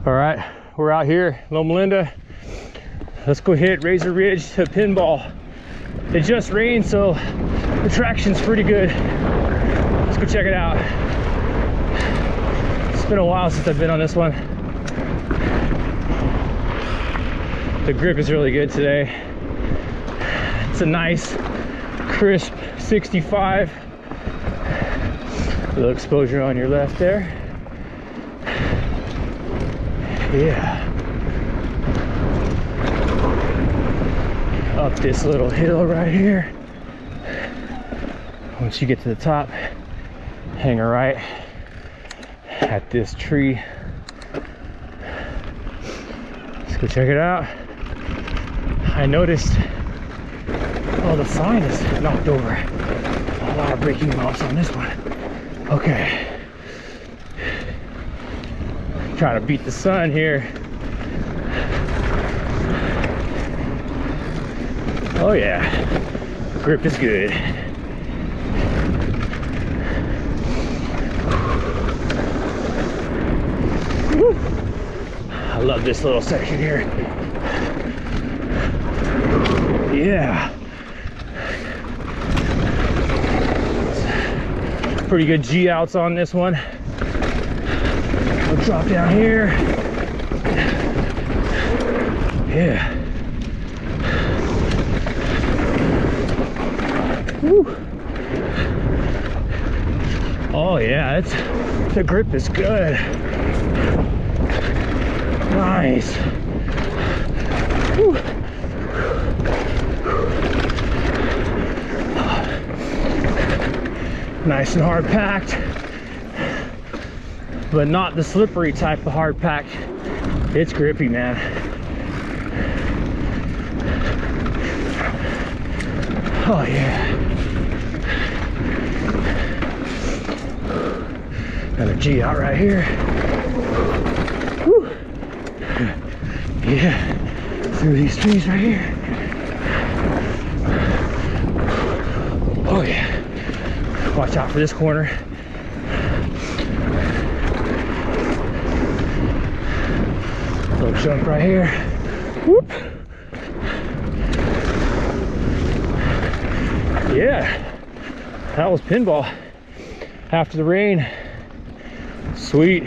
All right, we're out here, Loma. Let's go hit Razor Ridge to Pinball. It just rained, so the traction's pretty good. Let's go check it out. It's been a while since I've been on this one. The grip is really good today. It's a nice, crisp 65. A little exposure on your left there. Yeah. Up this little hill right here. Once you get to the top, hang a right at this tree. Let's go check it out. I noticed, oh, the sign is knocked over. A lot of braking bumps on this one. Okay. Trying to beat the sun here. Oh yeah, grip is good. Woo. I love this little section here. Yeah. Pretty good G outs on this one. We'll drop down here. Yeah. Woo. Oh yeah, the grip is good. Nice. Woo. Nice and hard packed, but not the slippery type of hard pack. It's grippy, man. Oh yeah. Another G out right here. Woo. Yeah, through these trees right here. Oh yeah. Watch out for this corner. Little jump right here. Whoop. Yeah, that was Pinball after the rain. Sweet.